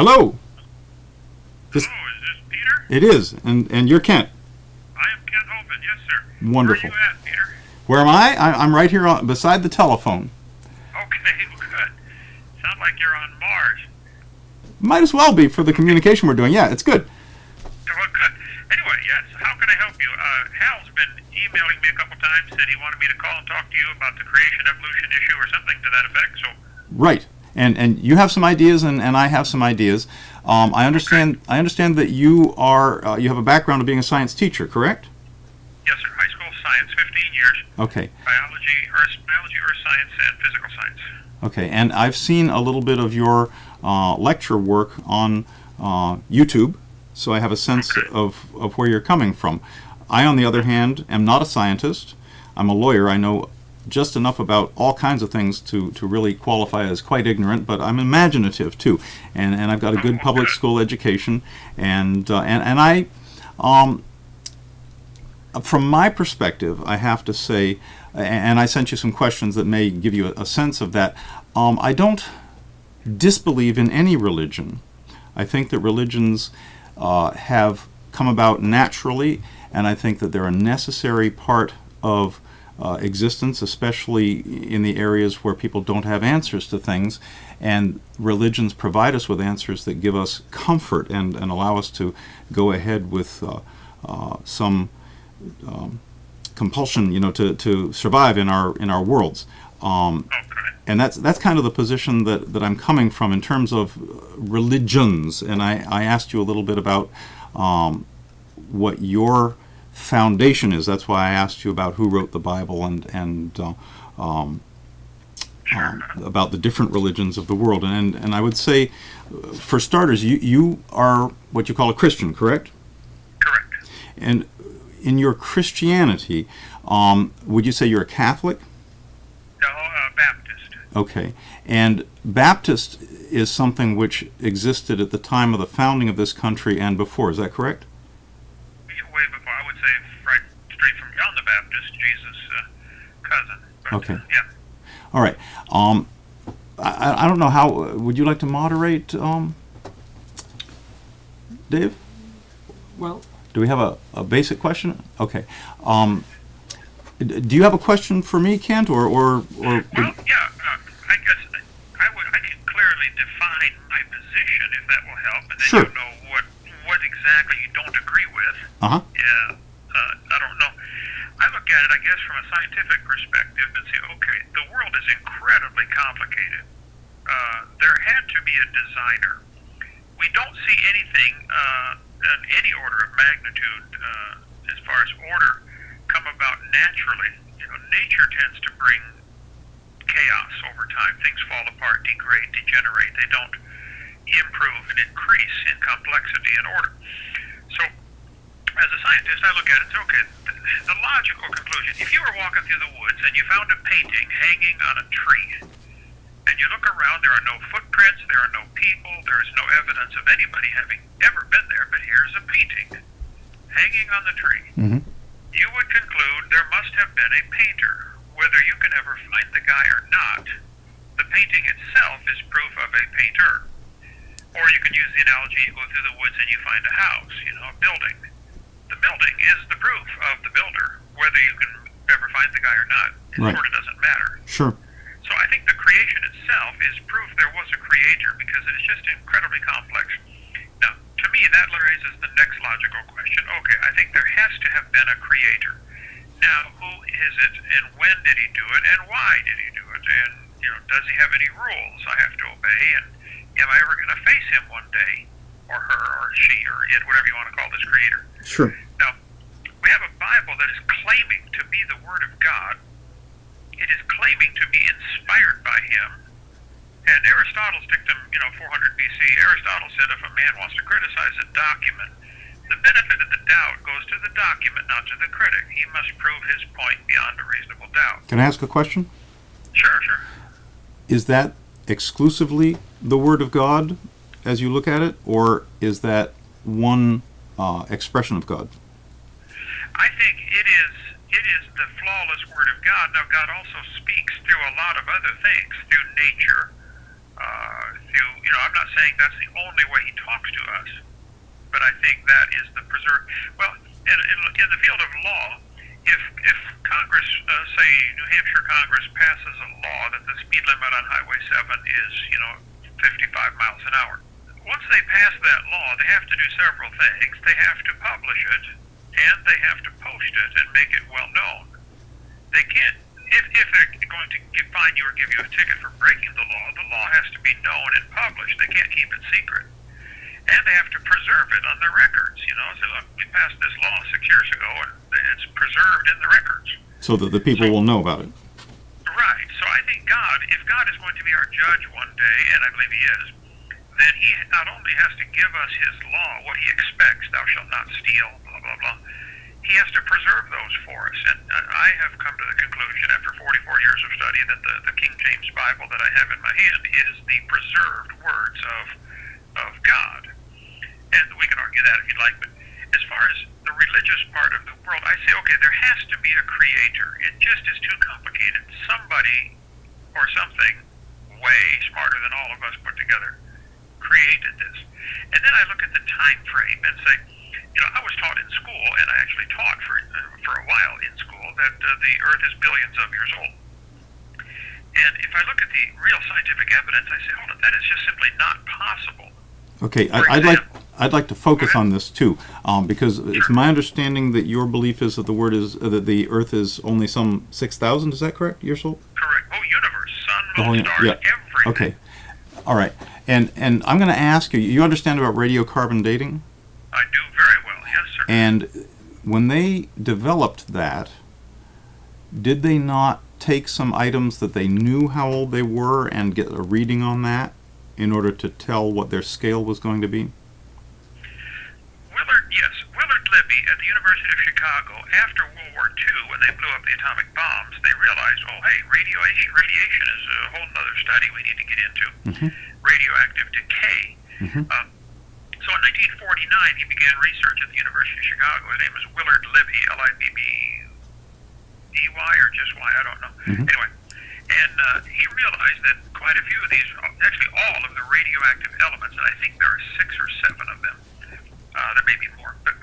Hello. This, Hello, is this Peter? it is, and you're Kent. I am Kent Hovind, yes, sir. Wonderful. Where are you at, Peter? Where am I? I'm right here beside the telephone. Okay, good. Sound like you're on Mars. Might as well be for the communication we're doing. Yeah, it's good. Well, good. Anyway, yes, how can I help you? Hal's been emailing me a couple times, said he wanted me to call and talk to you about the creation-evolution issue or something to that effect, so... Right. And you have some ideas, and I have some ideas. I understand that you are you have a background of being a science teacher, correct? Yes, sir. High school science, 15 years. Okay. Biology, earth science, and physical science. Okay. And I've seen a little bit of your lecture work on YouTube, so I have a sense of where you're coming from. I, on the other hand, am not a scientist. I'm a lawyer. I know just enough about all kinds of things to really qualify as quite ignorant, but I'm imaginative too, and I've got a good public school education, and I, from my perspective, I have to say, and I sent you some questions that may give you a sense of that. I don't disbelieve in any religion. I think that religions have come about naturally, and I think that they're a necessary part of existence, especially in the areas where people don't have answers to things, and religions provide us with answers that give us comfort and allow us to go ahead with some compulsion, to survive in our worlds. And that's kind of the position that I'm coming from in terms of religions. And I asked you a little bit about what your foundation is. That's why I asked you about who wrote the Bible and about the different religions of the world. And I would say, for starters, you are what you call a Christian, correct? Correct. And in your Christianity, would you say you're a Catholic? No, Baptist. Okay. And Baptist is something which existed at the time of the founding of this country and before. Is that correct? Way before, I would say, right straight from John the Baptist, Jesus' cousin. But, okay. Yeah. All right. I don't know how. Would you like to moderate, Dave? Well, do we have a basic question? Okay. Do you have a question for me, Kent, or? Well, yeah. I guess I can clearly define my position if that will help, and then sure. you'll know what exactly you don't agree with. Uh-huh. Yeah. I don't know. I look at it, I guess, from a scientific perspective and say, okay, the world is incredibly complicated. There had to be a designer. We don't see anything in any order of magnitude as far as order come about naturally. Nature tends to bring chaos over time. Things fall apart, degrade, degenerate. They don't improve and increase in complexity and order. So, as a scientist, I look at it and say, okay, the logical conclusion, if you were walking through the woods and you found a painting hanging on a tree, and you look around, there are no footprints, there are no people, there is no evidence of anybody having ever been there, but here's a painting hanging on the tree. Mm-hmm. You would conclude there must have been a painter. Whether you can ever find the guy or not, the painting itself is proof of a painter. Or you can use the analogy, you go through the woods and you find a house, a building. The building is the proof of the builder. Whether you can ever find the guy or not, it right. sort of doesn't matter. Sure. So I think the creation itself is proof there was a creator because it is just incredibly complex. Now, to me, that raises the next logical question. Okay, I think there has to have been a creator. Now, who is it, and when did he do it, and why did he do it? And, does he have any rules I have to obey? And am I ever going to face him one day, or her, or she, or it, whatever you want to call this creator? Sure. Now, we have a Bible that is claiming to be the Word of God. It is claiming to be inspired by him. And Aristotle's dictum, 400 BC, Aristotle said if a man wants to criticize a document, the benefit of the doubt goes to the document, not to the critic. He must prove his point beyond a reasonable doubt. Can I ask a question? Sure. Is that exclusively the Word of God as you look at it, or is that one expression of God? I think it is the flawless Word of God. Now, God also speaks through a lot of other things, through nature, I'm not saying that's the only way he talks to us, but I think that is the preserve. Well, in the field of law, if Congress, say New Hampshire Congress, passes a law that the speed limit on Highway 7 is, 55 miles an hour. Once they pass that law, they have to do several things. They have to publish it, and they have to post it and make it well known. They can't, if they're going to fine you or give you a ticket for breaking the law has to be known and published. They can't keep it secret. And they have to preserve it on their records. Say, look, we passed this law 6 years ago, and it's preserved in the records. So that the people will know about it. Right. So I think if God is going to be our judge one day, and I believe he is, then he not only has to give us his law, what he expects, thou shalt not steal, blah, blah, blah, he has to preserve those for us. And I have come to the conclusion after 44 years of study that the King James Bible that I have in my hand is the preserved words of God. And we can argue that if you'd like, but as far as the religious part of the world, I say, okay, there has to be a creator. It just is too complicated. Somebody or something way smarter than all of us put together created this. And then I look at the time frame and say, I was taught in school, and I actually taught for a while in school, that the Earth is billions of years old. And if I look at the real scientific evidence, I say, hold on, that is just simply not possible. Okay, I'd like to focus on this too, because it's my understanding that your belief is that that the Earth is only some 6,000. Is that correct? Years old? Correct. Oh, universe, sun, moon, stars, everything. Okay, all right. And I'm going to ask you. You understand about radiocarbon dating? I do very well. Yes, sir. And when they developed that, did they not take some items that they knew how old they were and get a reading on that in order to tell what their scale was going to be? Willard Libby at the University of Chicago, after World War II, when they blew up the atomic bombs, they realized, radiation is a whole other study we need to get into. Radioactive decay. So in 1949, he began research at the University of Chicago. His name is Willard Libby, L-I-B-B-E-Y, or just Y, I don't know. Anyway, and he realized that quite a few of these, actually all of the radioactive elements, and I think there are 6 or 7 of them, there may be more, but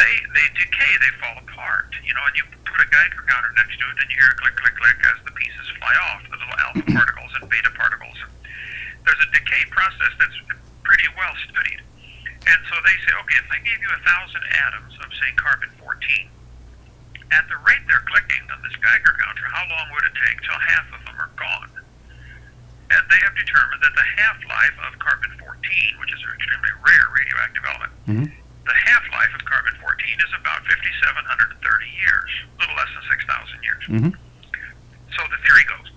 they decay, they fall apart, and you put a Geiger counter next to it, and you hear click, click, click as the pieces fly off, the little alpha particles and beta particles. There's a decay process that's pretty well studied. And so they say, okay, if I gave you 1,000 atoms of, say, carbon-14, at the rate they're clicking on this Geiger counter, how long would it take till half of them are gone? And they have determined that the half-life of carbon-14, which is an extremely rare radioactive element, the half-life of carbon-14 is about 5,730 years, a little less than 6,000 years. So the theory goes,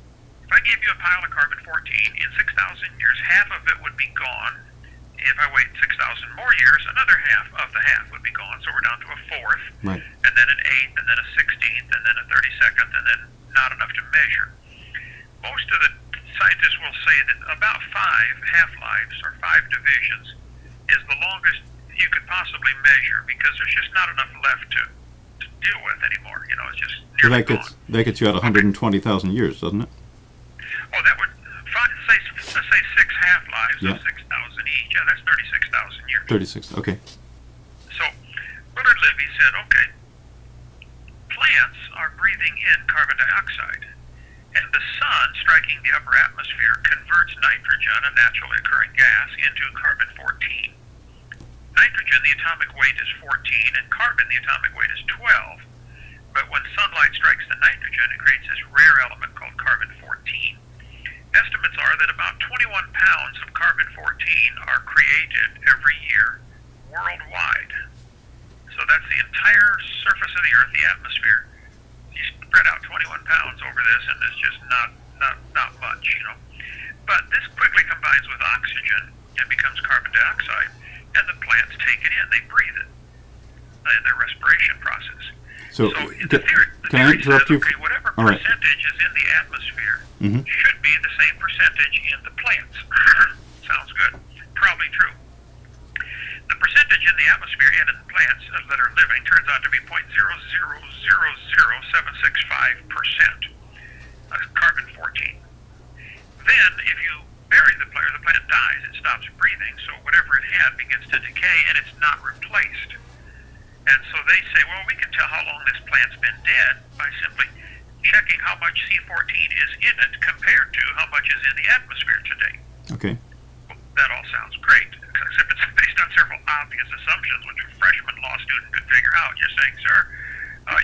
if I gave you a pile of carbon-14, in 6,000 years, half of it would be gone. If I wait 6,000 more years, another half of the half would be gone. So we're down to a fourth, and then an eighth, and then a 16th, and then a 32nd, and then not enough to measure. Most of the scientists will say that about 5 half-lives or 5 divisions is the longest you could possibly measure, because there's just not enough left to deal with anymore. It's just nearly gone. That gets you at 120,000 years, doesn't it? Oh, that would, let's say 6 half-lives of 6,000 each. Yeah, that's 36,000 years. 36, okay. So Willard Libby said, okay, plants are breathing in carbon dioxide, and the sun striking the upper atmosphere converts nitrogen, a naturally occurring gas, into carbon-14. Nitrogen, the atomic weight is 14, and carbon, the atomic weight is 12. But when sunlight strikes the nitrogen, it creates this rare element called carbon-14. Estimates are that about 21 pounds of carbon-14 are created every year worldwide. So that's the entire surface of the Earth, the atmosphere. You spread out 21 pounds over this, and it's just not much, But this quickly combines with oxygen and becomes carbon dioxide, and the plants take it in. They breathe it in their respiration process. So the theory says, okay, whatever percentage is in the atmosphere should be the same percentage in the plants. Sounds good. Probably true. The percentage in the atmosphere and in the plants that are living turns out to be 0.0000765% carbon-14. Then, if you bury the plant, the plant dies, it stops breathing, so whatever it had begins to decay and it's not replaced. And so they say, well, we can tell how long this plant's been dead by simply checking how much C14 is in it compared to how much is in the atmosphere today. Okay. Well, that all sounds great, except it's based on several obvious assumptions which a freshman law student could figure out. You're saying, sir,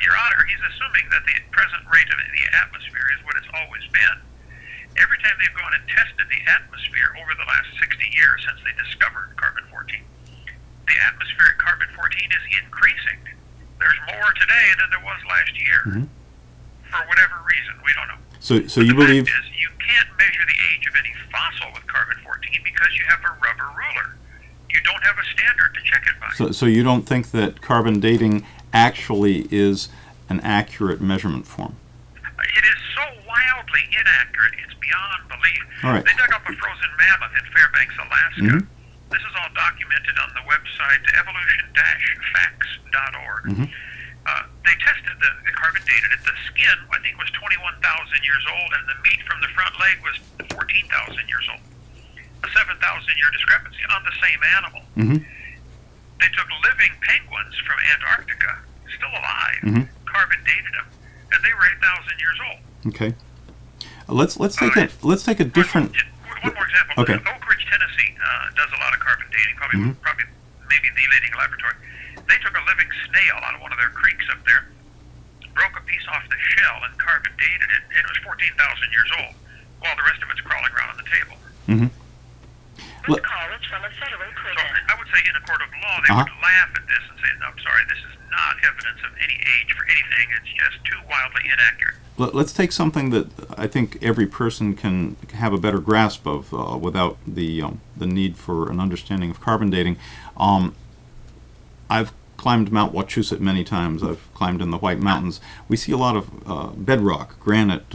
Your Honor, he's assuming that the present rate of the atmosphere is what it's always been. Every time they've gone and tested the atmosphere over the last 60 years since they discovered carbon-14, the atmospheric carbon-14 is increasing. There's more today than there was last year. Mm-hmm. For whatever reason, we don't know. So but you the believe... fact is, you can't measure the age of any fossil with carbon-14 because you have a rubber ruler. You don't have a standard to check it by. So you don't think that carbon dating actually is an accurate measurement form? It is so wildly inaccurate, it's beyond belief. All right. They dug up a frozen mammoth in Fairbanks, Alaska. Mm-hmm. This is all documented on the website evolution-facts.org. Mm-hmm. They tested the carbon dated it. The skin, I think, was 21,000 years old, and the meat from the front leg was 14,000 years old. A 7,000-year discrepancy on the same animal. Mm-hmm. They took living penguins from Antarctica, still alive, Mm-hmm. carbon dated them, and they were 8,000 years old. Okay. Let's take a different... One more example. Okay. Oak Ridge, Tennessee does a lot of carbon dating, probably maybe the leading laboratory. They took a living snail out of one of their creeks up there, broke a piece off the shell and carbon dated it, and it was 14,000 years old, while the rest of it's crawling around on the table. Mm-hmm. This call is from a federal So prison. I would say in a court of law, they would laugh at this and say, no, I'm sorry, this is not evidence of any age for anything. It's just too wildly inaccurate. Let's take something that I think every person can have a better grasp of without the need for an understanding of carbon dating. I've climbed Mount Wachusett many times. I've climbed in the White Mountains. We see a lot of bedrock, granite,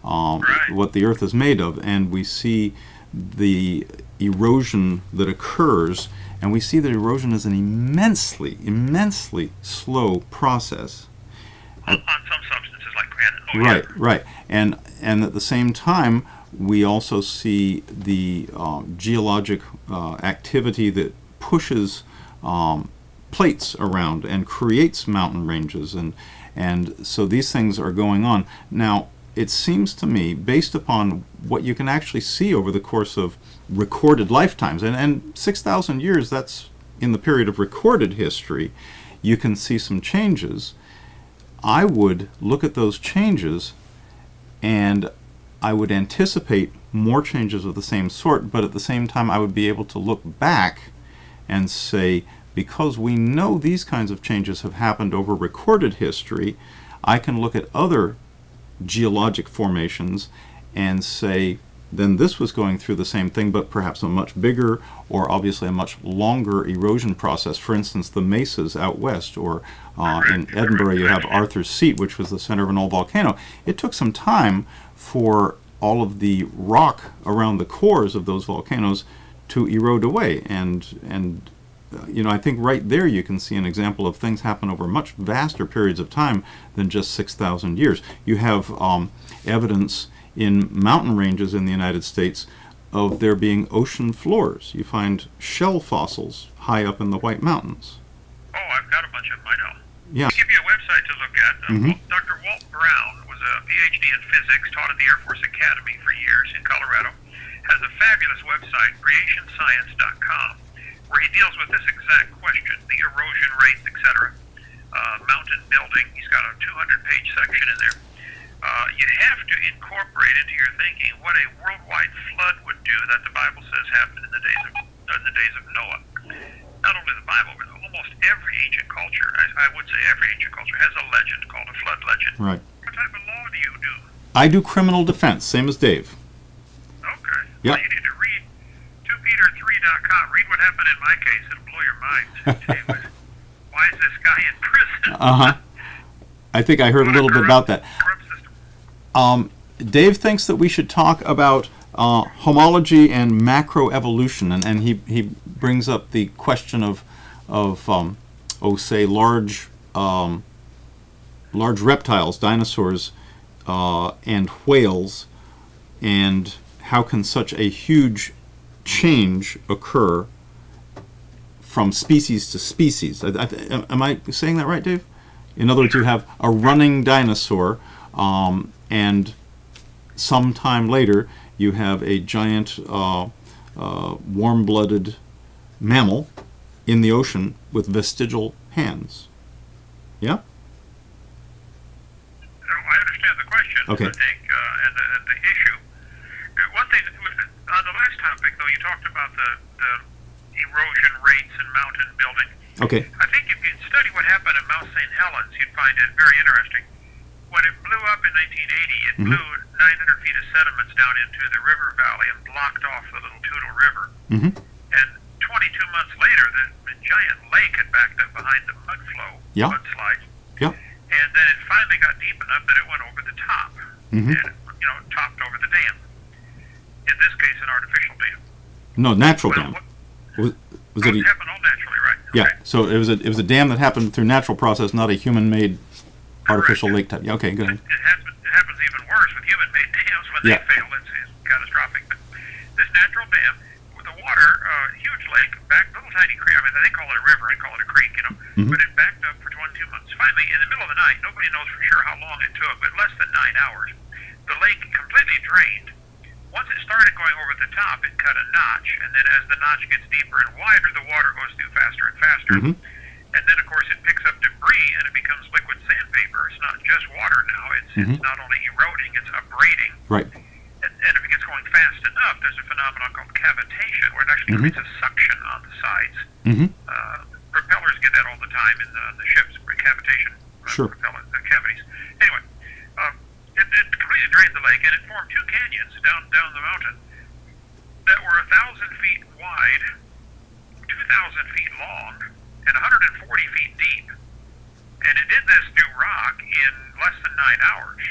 what the Earth is made of, and we see the erosion that occurs, and we see that erosion is an immensely slow process. On some substances like granite. Right. And at the same time, we also see the geologic activity that pushes plates around and creates mountain ranges, and so these things are going on. Now, it seems to me, based upon what you can actually see over the course of recorded lifetimes, and 6,000 years, that's in the period of recorded history, you can see some changes. I would look at those changes and I would anticipate more changes of the same sort, but at the same time I would be able to look back and say, because we know these kinds of changes have happened over recorded history, I can look at other geologic formations and say, then this was going through the same thing, but perhaps a much bigger or obviously a much longer erosion process. For instance, the mesas out west, or in Edinburgh you have Arthur's Seat, which was the center of an old volcano. It took some time for all of the rock around the cores of those volcanoes to erode away, and I think right there you can see an example of things happen over much vaster periods of time than just 6,000 years. You have evidence in mountain ranges in the United States of there being ocean floors. You find shell fossils high up in the White Mountains. Oh, I've got a bunch of them, I know. Yeah. I'll give you a website to look at. Dr. Walt Brown was a PhD in physics, taught at the Air Force Academy for years in Colorado, has a fabulous website, creationscience.com, where he deals with this exact question, the erosion rates, etc., mountain building. He's got a 200-page section in there. You have to incorporate into your thinking what a worldwide flood would do that the Bible says happened in the days of Noah. Not only the Bible, but almost every ancient culture, I would say every ancient culture, has a legend called a flood legend. Right. What type of law do you do? I do criminal defense, same as Dave. Okay. Yep. Well, you need to read 2Peter3.com. Read what happened in my case. It'll blow your mind. Why is this guy in prison? I think I heard a little bit about that. Dave thinks that we should talk about homology and macroevolution, and he brings up the question of say large reptiles, dinosaurs, and whales, and how can such a huge change occur from species to species? Am I saying that right, Dave? In other words, you have a running dinosaur, and sometime later you have a giant warm-blooded mammal in the ocean with vestigial hands. Yeah? No, I understand the question, Okay. I think, and the issue. One thing, on the last topic, though, you talked about the erosion rates and mountain building. Okay. I think if you study what happened at Mount St. Helens, you'd find it very interesting. When it blew up in 1980, it blew 900 feet of sediments down into the river valley and blocked off the Little Toutle River. And 22 months later, the giant lake had backed up behind the mud flow, Yeah. mudslides. Yeah. And then it finally got deep enough that it went over the top, and topped over the dam. In this case, an artificial dam. No, natural Well, dam. what Was it? happened all naturally, right? Yeah. Okay. So it was a dam that happened through natural process, not a human-made artificial lake type. Yeah. Okay. Good. It happens even worse with human-made dams when Yeah. they fail. It's catastrophic. But this natural dam with the water, huge lake, little tiny creek. I mean, they call it a river. I call it a creek, But it backed up for 22 months. Finally, in the middle of the night, nobody knows for sure how long it took, but less than 9 hours, the lake completely drained. Once it started going over the top, it cut a notch, and then as the notch gets deeper and wider, the water goes through faster and faster. And then, of course, it picks up debris, and it becomes liquid sandpaper. It's not just water now. It's not only eroding, it's abrading. Right. And if it gets going fast enough, there's a phenomenon called cavitation, where it actually creates a suction on the sides. Propellers get that all the time in the ships, cavitation. Sure. Cavities. Anyway, it completely drained the lake, and it formed two canyons down the mountain that were 1,000 feet wide, 2,000 feet long, and 140 feet deep. And it did this through rock in less than 9 hours.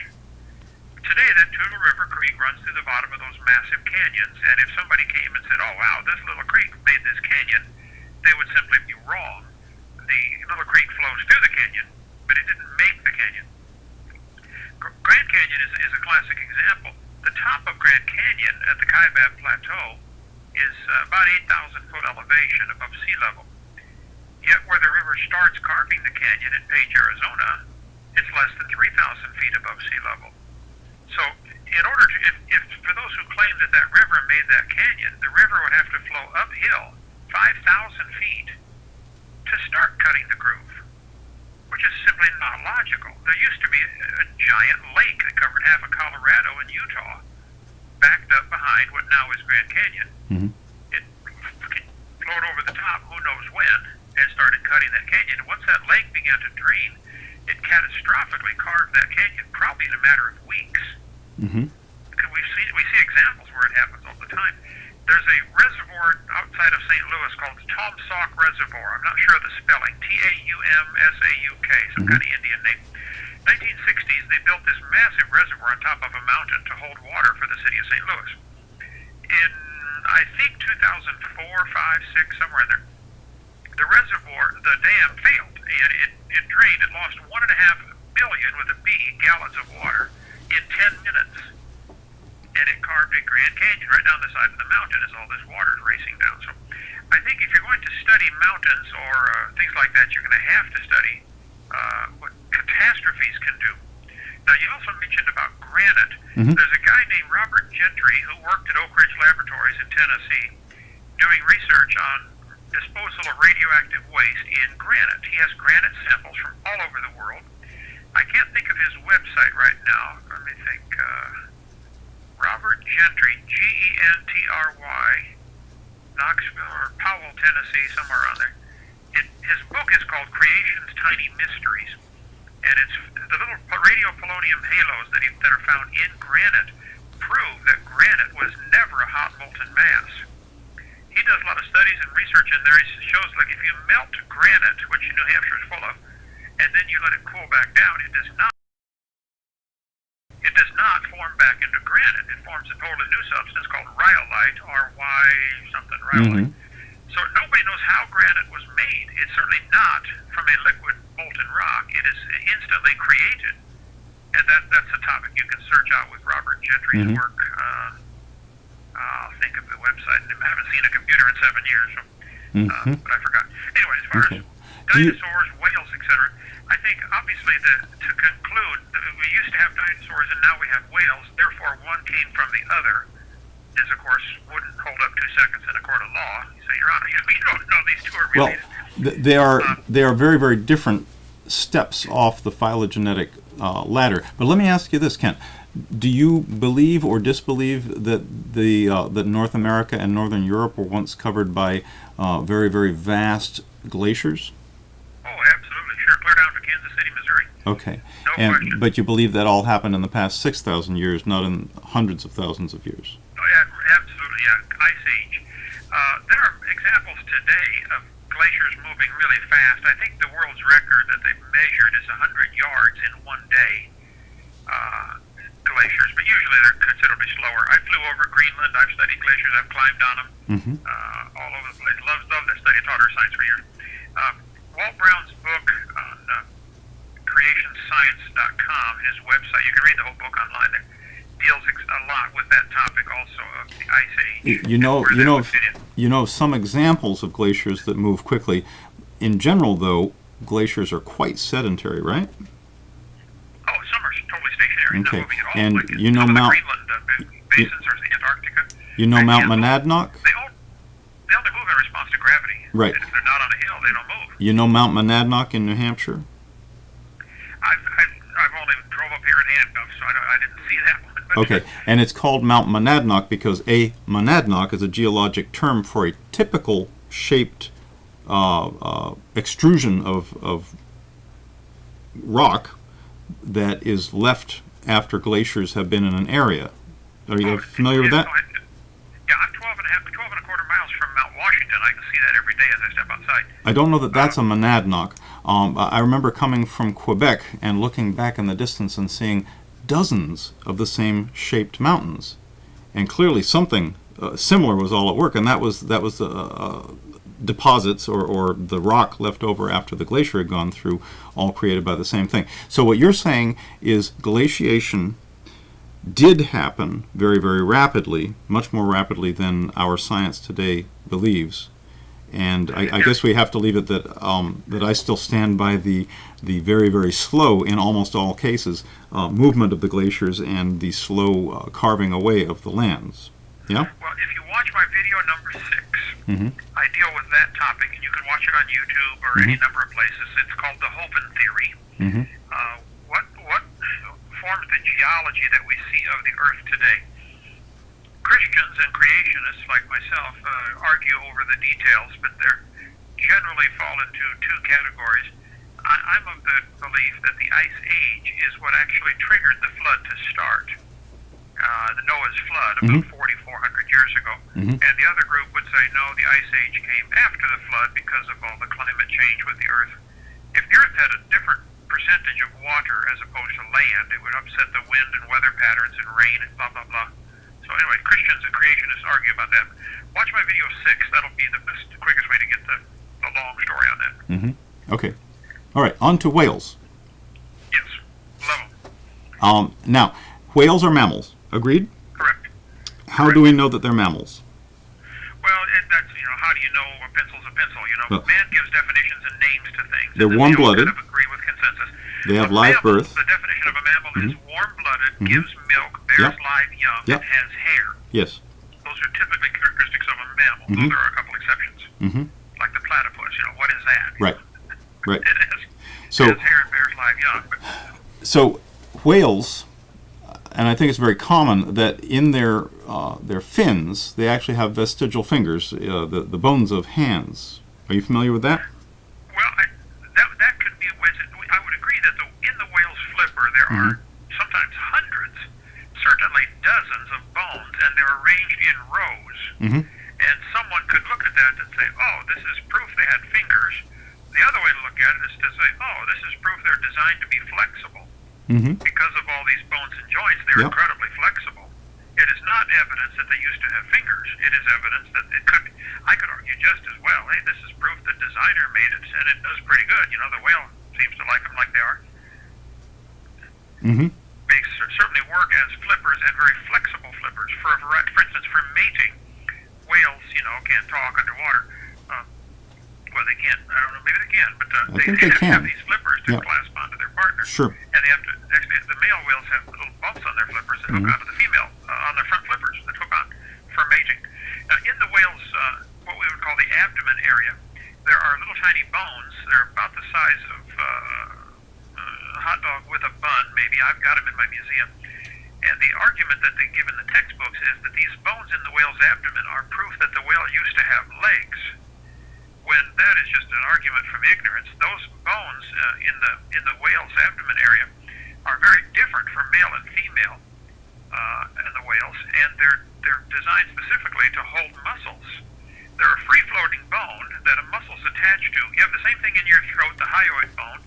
Today, that Toutle River Creek runs through the bottom of those massive canyons, and if somebody came and said, oh, wow, this little creek made this canyon, they would simply be wrong. The little creek flows through the canyon, but it didn't make the canyon. Grand Canyon is a classic example. The top of Grand Canyon at the Kaibab Plateau is about 8,000 foot elevation above sea level. Yet where the river starts carving the canyon in Page, Arizona, it's less than 3,000 feet above sea level. So in order to, if for those who claim that that river made that canyon, the river would have to flow uphill 5,000 feet to start cutting the groove, which is simply not logical. There used to be a giant lake that covered half of Colorado and Utah, backed up behind what now is Grand Canyon. It flowed over the top, who knows when, and started cutting that canyon. And once that lake began to drain, it catastrophically carved that canyon, probably in a matter of weeks. Because we see examples where it happens all the time. There's a reservoir outside of St. Louis called the Tom Sauk Reservoir. I'm not sure of the spelling. Taumsauk, some kind of Indian name. 1960s, they built this massive reservoir on top of a mountain to hold water for the city of St. Louis. In, I think, 2004, 5, 6, somewhere in there, the reservoir, the dam failed, and it drained. It lost 1.5 billion, with a B, gallons of water in 10 minutes. And it carved a Grand Canyon right down the side of the mountain as all this water is racing down. So I think if you're going to study mountains or things like that, you're going to have to study what catastrophes can do. Now, you also mentioned about granite. There's a guy named Robert Gentry who worked at Oak Ridge Laboratories in Tennessee doing research on disposal of radioactive waste in granite. He has granite samples from all over the world. I can't think of his website right now. Let me think. Robert Gentry, Gentry, Knoxville or Powell, Tennessee, somewhere around there. His book is called Creation's Tiny Mysteries, and it's the little radiopolonium halos that are found in granite prove that granite was never a hot molten mass. He does a lot of studies and research in there. He shows, like, if you melt granite, which New Hampshire is full of, and then you let it cool back down, it does not form back into granite. It forms a totally new substance called rhyolite, R-Y something, rhyolite. So nobody knows how granite was made. It's certainly not from a liquid molten rock. It is instantly created. And that's a topic you can search out with Robert Gentry's work. I'll think of the website. I haven't seen a computer in 7 years, so, but I forgot. Anyway, as far Okay. as dinosaurs, whales, etc., I think obviously to conclude, we used to have dinosaurs and now we have whales. Therefore, one came from the other. Is of course wouldn't hold up 2 seconds in a court of law. You say, Your Honor, you don't know these two are Well, related. they are very, very different steps off the phylogenetic ladder. But let me ask you this, Kent. Do you believe or disbelieve that that North America and Northern Europe were once covered by very, very vast glaciers? Oh, absolutely, sure. Clear down to Kansas City, Missouri. Okay. No question. But you believe that all happened in the past 6,000 years, not in hundreds of thousands of years? Oh, yeah, absolutely, yeah. Ice Age. There are examples today of glaciers moving really fast. I think the world's record that they've measured is 100 yards in one day. Glaciers, but usually they're considerably slower. I flew over Greenland. I've studied glaciers. I've climbed on them all over the place. Love that study. Taught earth science for years. Walt Brown's book on creationscience.com, his website, you can read the whole book online there, deals a lot with that topic also of the Ice Age. You know some examples of glaciers that move quickly. In general, though, glaciers are quite sedentary, right? Oh, some are totally stationary, not Okay. moving at all. And like you know some of the Mount- Greenland basins or the Antarctica. You know They Mount can't move. Monadnock? They only move in response to gravity. Right. And if they're not on a hill, they don't move. You know Mount Monadnock in New Hampshire? I've only drove up here in handcuffs, so I didn't see that one. But Okay, and it's called Mount Monadnock because a monadnock is a geologic term for a typical shaped extrusion of rock that is left after glaciers have been in an area. Are you familiar with that? Yeah, I'm 12 and a quarter miles from Mount Washington. I can see that every day as I step outside. I don't know that that's a monadnock. I remember coming from Quebec and looking back in the distance and seeing dozens of the same shaped mountains, and clearly something similar was all at work, and that was deposits or the rock left over after the glacier had gone through, all created by the same thing. So what you're saying is glaciation did happen very, very rapidly, much more rapidly than our science today believes. And I guess we have to leave it that I still stand by the very, very slow, in almost all cases, movement of the glaciers and the slow carving away of the lands. Yeah? Well, if you watch my video number 6, I deal with that topic, and you can watch it on YouTube or any number of places. It's called the Hovind theory. What forms the geology that we see of the Earth today? Christians and creationists like myself argue over the details, but they generally fall into 2 categories. I'm of the belief that the Ice Age is what actually triggered the flood to start. The Noah's flood about 4,400 years ago. And the other group would say, no, the Ice Age came after the flood because of all the climate change with the Earth. If the Earth had a different percentage of water as opposed to land, it would upset the wind and weather patterns and rain and blah, blah, blah. So anyway, Christians and creationists argue about that. Watch my video 6. That'll be the quickest way to get the long story on that. Okay. All right, on to whales. Yes. Love them. Now, whales are mammals. Agreed? Correct. How do we know that they're mammals? Well, that's, how do you know a pencil's a pencil? Well, Man gives definitions and names to things. They're and then they all warm-blooded. kind of agree with consensus. They have A live mammal, birth. The definition of a mammal is warm-blooded, gives milk, bears live young, Yep. and has hair. Yes. Those are typically characteristics of a mammal. Though there are a couple exceptions. Like the platypus. What is that? Right. Right. It has, So- it has hair and bears live young. But So whales, and I think it's very common that in their fins they actually have vestigial fingers, the bones of hands. Are you familiar with that? Well, that could be. I would agree that in the whale's flipper there are sometimes hundreds, certainly dozens of bones, and they're arranged in rows. And someone could look at that and say, "Oh, this is proof they had fingers." The other way to look at it is to say, "Oh, this is proof they're designed to be flexible." Because of all these bones and joints, they're incredibly flexible. It is not evidence that they used to have fingers. It is evidence that it could. I could argue just as well. Hey, this is proof the designer made it, and it does pretty good. The whale seems to like them like they are. They certainly work as flippers and very flexible flippers. For instance, for mating, whales, can't talk underwater. Well, they can't. I don't know. Maybe they can, but I think they can. have these flippers to Yep. clasp onto their partner. Sure. And they have to. Actually, the male whales have little bumps on their flippers that hook onto the female on their front flippers that hook on for mating. Now, in the whale's what we would call the abdomen area, there are little tiny bones. They're about the size of a hot dog with a bun. Maybe I've got them in my museum. And the argument that they give in the textbooks is that these bones in the whale's abdomen are proof that the whale used to have legs. When that is just an argument from ignorance. Those bones in the whale's abdomen area are very different from male and female in the whales, and they're designed specifically to hold muscles. They're a free-floating bone that a muscle's attached to. You have the same thing in your throat. The hyoid bone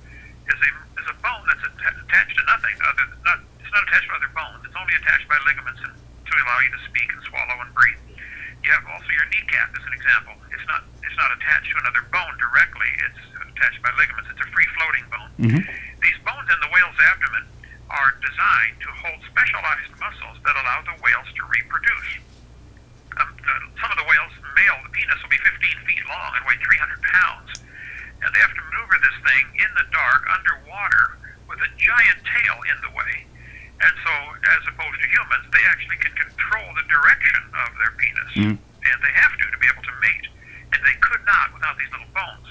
is a bone that's attached to nothing other than it's not attached to other bones. It's only attached by ligaments to allow you to speak and swallow and breathe. You have also your kneecap as an example. It's not attached to another bone directly. It's attached by ligaments. It's a free-floating bone. These bones in the whale's abdomen are designed to hold specialized muscles that allow the whales to reproduce. Some of the whales, the penis will be 15 feet long and weigh 300 pounds. And they have to maneuver this thing in the dark, underwater, with a giant tail in the way. And so, as opposed to humans, they actually can control the direction of their penis. And they have to be able to mate. And they could not without these little bones.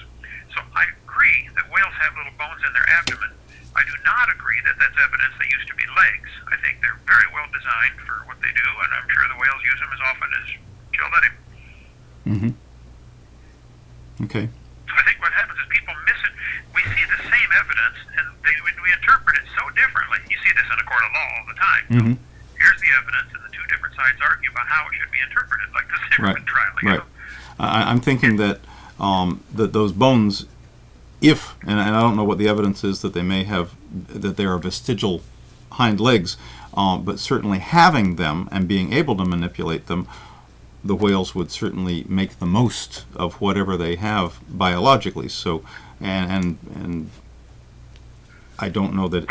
So I agree that whales have little bones in their abdomen. I do not agree that that's evidence they used to be legs. I think they're very well designed for what they do, and I'm sure the whales use them as often as you'll let him. Okay. So I think what happens is people miss it. We see the same evidence, and we interpret it so differently. You see this in a court of law all the time. Here's the evidence, and the two different sides argue about how it should be interpreted, like the Zimmerman trial. You know? I'm thinking that that those bones, and I don't know what the evidence is that they may have, that they are vestigial hind legs, but certainly having them and being able to manipulate them, the whales would certainly make the most of whatever they have biologically. So, and I don't know that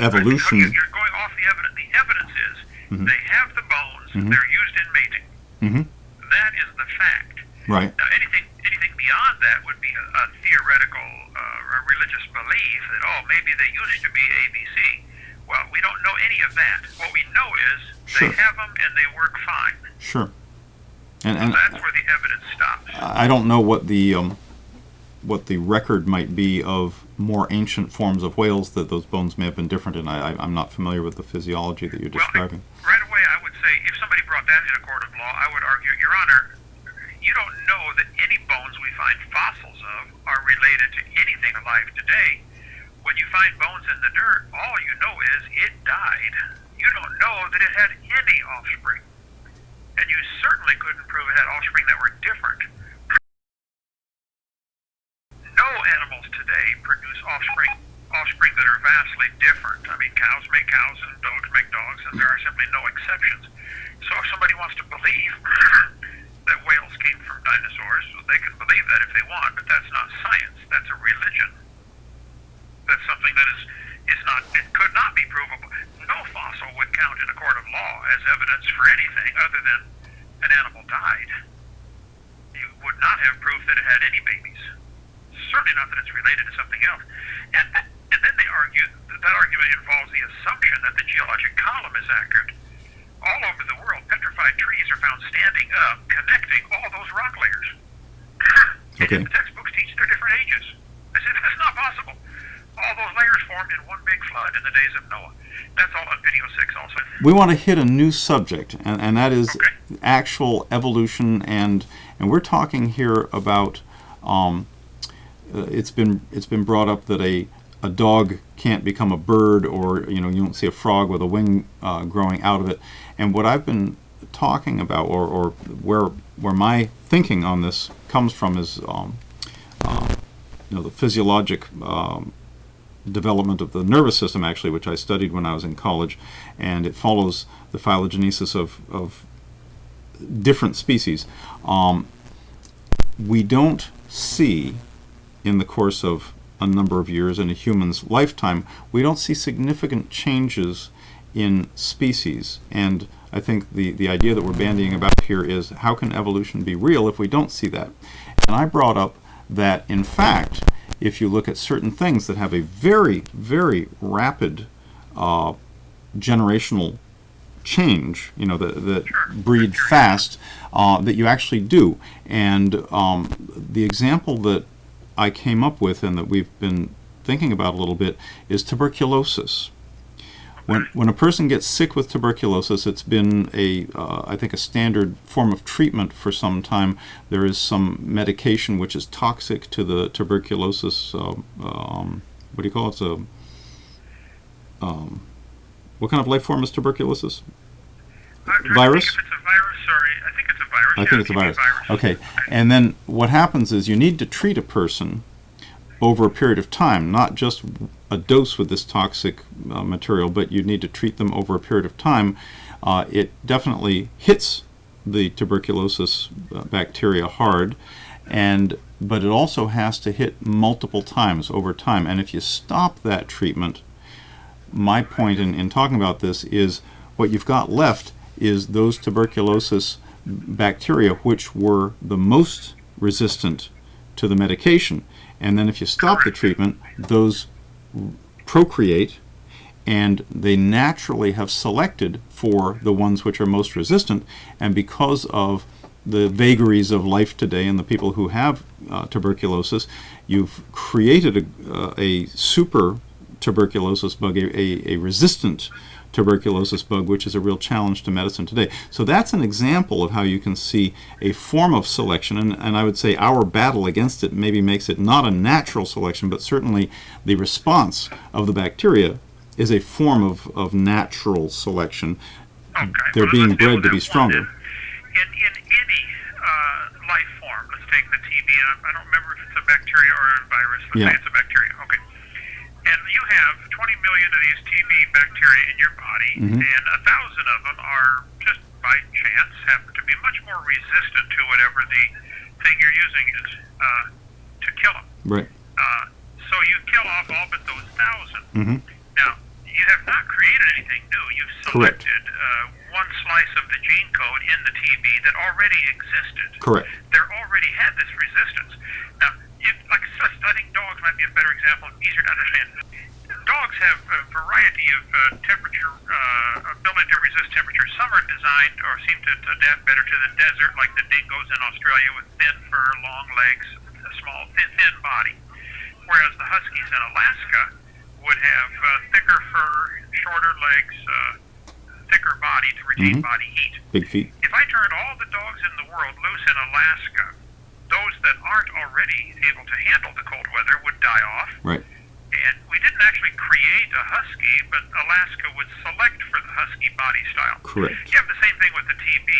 evolution. You're going off the evidence. The evidence is they have the bones. They're used in mating. That is the fact. Right. Now, anything beyond that would be a theoretical religious belief that maybe they used to be ABC. Well, we don't know any of that. What we know is they have them and they work fine. Sure. So that's where the evidence stops. I don't know what the record might be of more ancient forms of whales that those bones may have been different in. I'm not familiar with the physiology that you're describing. Right away, I would say if somebody brought that in a court of law, I would argue, Your Honor, you don't know that any bones we find fossils of are related to anything alive today. When you find bones in the dirt, all you know is it died. You don't know that it had any offspring. And you certainly couldn't prove it had offspring that were different. No animals today produce offspring that are vastly different. I mean, cows make cows and dogs make dogs, and there are simply no exceptions. So if somebody wants to believe that whales came from dinosaurs, they can believe that if they want, but that's not science. That's a religion. That's something that it could not be provable. No fossil would count in a court of law as evidence for anything other than an animal died. You would not have proof that it had any babies. Certainly not that it's related to something else. And then they argue that argument involves the assumption that the geologic column is accurate. All over the world, petrified trees are found standing up, connecting all those rock layers. Okay. And the textbooks teach they're different ages. I said, that's not possible. All those layers formed in one big flood in the days of Noah. That's all on video 6 also. We want to hit a new subject, and that is actual evolution, and we're talking here about it's been brought up that a dog can't become a bird, or you don't see a frog with a wing growing out of it. And what I've been talking about, or where my thinking on this comes from, is the physiologic development of the nervous system, actually, which I studied when I was in college, and it follows the phylogenesis of different species. We don't see, in the course of a number of years in a human's lifetime, we don't see significant changes in species. And I think the idea that we're bandying about here is, how can evolution be real if we don't see that? And I brought up that, in fact, if you look at certain things that have a very, very rapid generational change, that breed fast, that you actually do. And the example that I came up with and that we've been thinking about a little bit is tuberculosis. When a person gets sick with tuberculosis, it's been I think a standard form of treatment for some time. There is some medication which is toxic to the tuberculosis. What do you call it? What kind of life form is tuberculosis? Virus? If it's a virus, sorry, I think it's a virus. I think it's a virus. Okay. And then what happens is you need to treat a person over a period of time, not just a dose with this toxic material, but you need to treat them over a period of time. It definitely hits the tuberculosis bacteria hard, but it also has to hit multiple times over time. And if you stop that treatment, my point in talking about this is, what you've got left is those tuberculosis bacteria which were the most resistant to the medication. And then if you stop the treatment, those procreate, and they naturally have selected for the ones which are most resistant. And because of the vagaries of life today and the people who have tuberculosis, you've created a super tuberculosis bug, a resistant tuberculosis bug, which is a real challenge to medicine today. So that's an example of how you can see a form of selection, and I would say our battle against it maybe makes it not a natural selection, but certainly the response of the bacteria is a form of natural selection. Okay. They're being bred to be stronger. In any life form, let's take the TB, and I don't remember if it's a bacteria or a virus. Let's say it's a bacteria. Okay. And you have 20 million of these TB bacteria in your body, and 1,000 of them are, just by chance, happen to be much more resistant to whatever the thing you're using is to kill them. Right. So you kill off all but those 1,000. Now, you have not created anything new. You've selected one slice of the gene code in the TB that already existed. Correct. There already had this resistance. Now, I think dogs might be a better example, easier to understand. Dogs have a variety of temperature, ability to resist temperature. Some are designed or seem to adapt better to the desert, like the dingoes in Australia with thin fur, long legs, a small, thin body. Whereas the huskies in Alaska would have thicker fur, shorter legs, thicker body to retain body heat. Big feet. If I turned all the dogs in the world loose in Alaska, those that aren't already able to handle the cold weather would die off. Right. And we didn't actually create a husky, but Alaska would select for the husky body style. Correct. You have the same thing with the TB.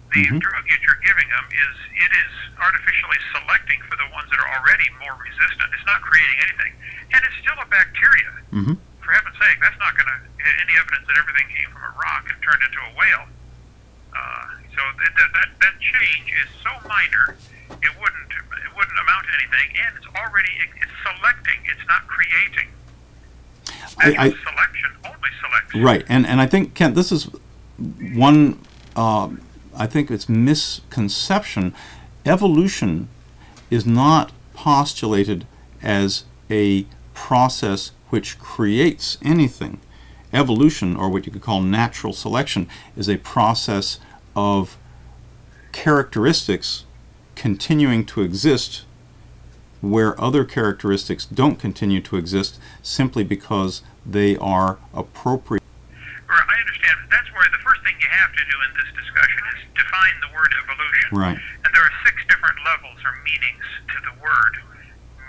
The drug that you're giving them it is artificially selecting for the ones that are already more resistant. It's not creating anything. And it's still a bacteria. For heaven's sake, that's not going to any evidence that everything came from a rock and turned into a whale. So that change is so minor, it wouldn't amount to anything, and it's selecting, it's not creating. Selection only selects. Right, and I think, Kent, this is one, I think it's misconception. Evolution is not postulated as a process which creates anything. Evolution, or what you could call natural selection, is a process of characteristics continuing to exist where other characteristics don't continue to exist simply because they are appropriate. I understand. That's where the first thing you have to do in this discussion is define the word evolution. Right. And there are 6 different levels or meanings to the word: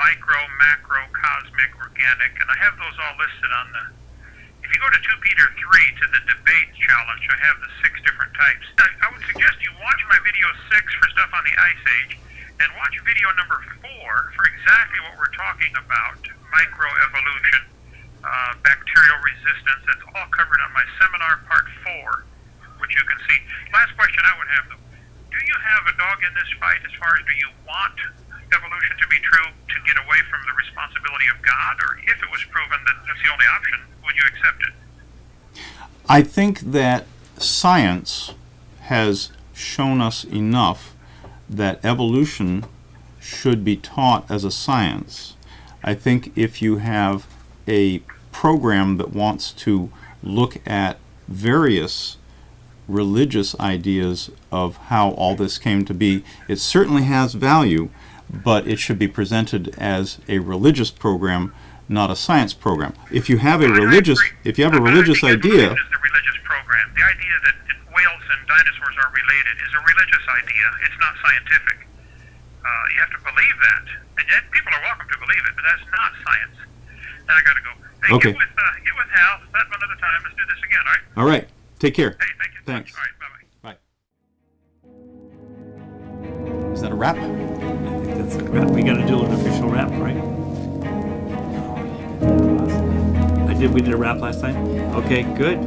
micro, macro, cosmic, organic, and I have those all listed on the. If you go to 2 Peter 3 to the debate challenge, I have the 6 different types. I would suggest you watch my video 6 for stuff on the Ice Age, and watch video number 4 for exactly what we're talking about: microevolution, bacterial resistance. That's all covered on my seminar part 4, which you can see. Last question I would have, though: do you have a dog in this fight? As far as, do you want evolution to be true to get away from the responsibility of God, or if it was proven that that's the only option, would you accept it? I think that science has shown us enough that evolution should be taught as a science. I think if you have a program that wants to look at various religious ideas of how all this came to be, it certainly has value, but it should be presented as a religious program, not a science program. If you have a religious idea, Is the religious program. The idea that whales and dinosaurs are related is a religious idea. It's not scientific. You have to believe that, and yet people are welcome to believe it, but that's not science. Now I got to go. Hey, Okay. Get with Hal. That another time. Let's do this again. All right. All right, take care. Hey, thank you. Thanks. All right. Bye. Bye. Is that a wrap? I think that's a wrap. We got to do an official wrap, right? We did a wrap last time? Okay, good.